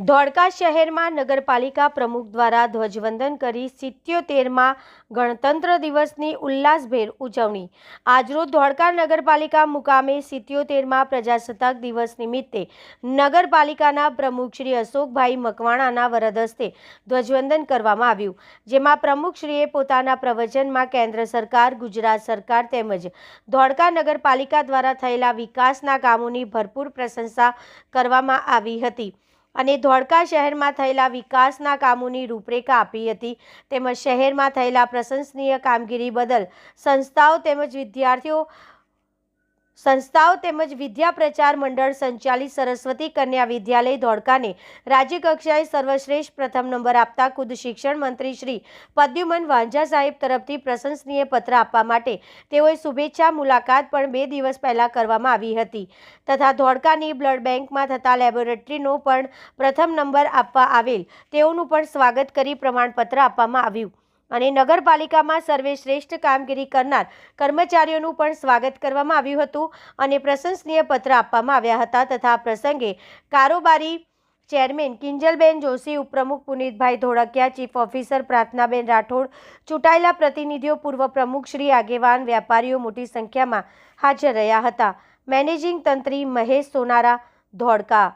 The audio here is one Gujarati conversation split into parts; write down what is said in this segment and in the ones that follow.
ધોળકા શહેરમાં નગરપાલિકા પ્રમુખ દ્વારા ધ્વજવંદન કરી 77મા ગણતંત્ર દિવસની ઉલ્લાસભેર ઉજવણી। આજરોજ ધોળકા નગરપાલિકા મુકામે 77મા પ્રજાસત્તાક દિવસ નિમિત્તે નગરપાલિકાના પ્રમુખ શ્રી અશોકભાઈ મકવાણાના વરદ હસ્તે ધ્વજવંદન કરવામાં આવ્યું, જેમાં પ્રમુખશ્રીએ પોતાના પ્રવચનમાં કેન્દ્ર સરકાર, ગુજરાત સરકાર તેમજ ધોળકા નગરપાલિકા દ્વારા થયેલા વિકાસના કામોની ભરપૂર પ્રશંસા કરવામાં આવી હતી અને ધોળકા શહેરમાં થયેલા વિકાસના કામોની રૂપરેખા આપી હતી તેમજ શહેરમાં થયેલા પ્રશંસનીય કામગીરી બદલ સંસ્થાઓ તેમજ વિદ્યા પ્રચાર મંડળ સંચાલિત સરસ્વતી કન્યા વિદ્યાલય ધોળકાને રાજ્ય કક્ષાએ સર્વશ્રેષ્ઠ પ્રથમ નંબર આપતા ખુદ શિક્ષણ મંત્રી શ્રી પદ્યુમન વાંઝા સાહેબ તરફથી પ્રશંસનીય પત્ર આપવા માટે તેઓએ શુભેચ્છા મુલાકાત પણ 2 દિવસ પહેલા કરવામાં આવી હતી તથા ધોળકાની બ્લડ બેંકમાં થતા લેબોરેટરીનો પણ પ્રથમ નંબર આપવા આવેલ તેઓનું પણ સ્વાગત કરી પ્રમાણપત્ર આપવામાં આવ્યું અને નગરપાલિકામાં સર્વે શ્રેષ્ઠ કામગીરી કરનાર કર્મચારીઓનું પણ સ્વાગત કરવામાં આવ્યું હતું અને પ્રશંસનીય પત્ર આપવામાં આવ્યા હતા તથા આ પ્રસંગે કારોબારી ચેરમેન કિંજલબેન જોશી, ઉપપ્રમુખ પુનિતભાઈ ધોળકિયા, ચીફ ઓફિસર પ્રાર્થનાબેન રાઠોડ, ચૂંટાયેલા પ્રતિનિધિઓ, પૂર્વ પ્રમુખ શ્રી, આગેવાન, વ્યાપારીઓ મોટી સંખ્યામાં હાજર રહ્યા હતા। મેનેજિંગ તંત્રી મહેશ સોનારા, ધોળકા।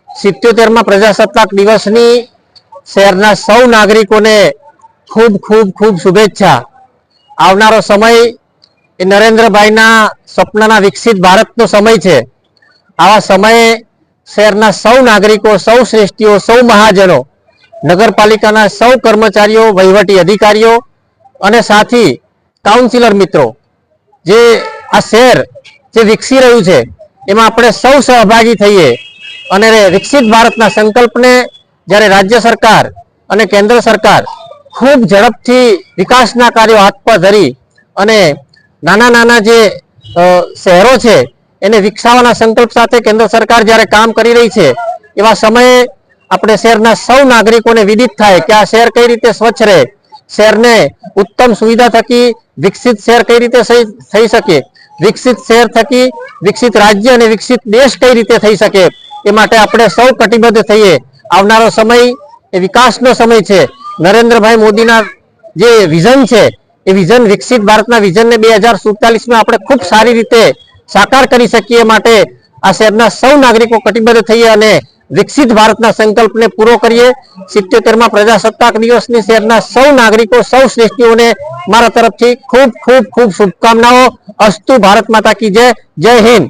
77મા પ્રજાસત્તાક દિવસની શહેરના સૌ નાગરિકોને ખૂબ ખૂબ ખૂબ શુભેચ્છા। આવનારો સમય એ નરેન્દ્રભાઈના સપનાના વિકસિત ભારતનો સમય છે। આવા સમયે શહેરના સૌ નાગરિકો, સૌ શ્રેષ્ઠીઓ, સૌ મહાજનો, નગરપાલિકાના સૌ કર્મચારીઓ, વહીવટી અધિકારીઓ અને સાથી કાઉન્સિલર મિત્રો, જે આ શહેર જે વિકસી રહ્યું છે એમાં આપણે સૌ સહભાગી થઈએ અને વિકસિત ભારતના સંકલ્પને જ્યારે રાજ્ય સરકાર અને કેન્દ્ર સરકાર ખૂબ ઝડપથી વિકાસના કાર્યો હાથ પર ધરી અને નાના નાના જે શહેરો છે એને વિકસાવવાના સંકલ્પ સાથે કેન્દ્ર સરકાર જ્યારે કામ કરી રહી છે, એવા સમયે આપણે શહેરના સૌ નાગરિકોને વિદિત થાય કે આ શહેર કઈ રીતે સ્વચ્છ રહે, શહેરને ઉત્તમ સુવિધા થકી વિકસિત શહેર કઈ રીતે થઈ શકે, વિકસિત શહેર થકી વિકસિત રાજ્ય અને વિકસિત દેશ કઈ રીતે થઈ શકે, એ માટે આપણે સૌ કટિબદ્ધ થઈએ। આવનારો સમય એ વિકાસનો સમય છે। નરેન્દ્રભાઈ મોદીના જે વિઝન છે એ વિઝન, વિકસિત ભારતના વિઝનને 2047માં આપણે ખૂબ સારી રીતે સાકાર કરી શકીએ માટે આ શહેરના સૌ નાગરિકો કટિબદ્ધ થઈએ અને વિકસિત ભારતના સંકલ્પને પૂરો કરીએ। 77મા પ્રજાસત્તાક દિવસની શહેરના સૌ નાગરિકો, સૌ શ્રેષ્ઠીઓને મારા તરફથી ખૂબ ખૂબ ખૂબ શુભકામનાઓ। અસ્તુ, ભારત માતા કી જય, જય હિન્દ।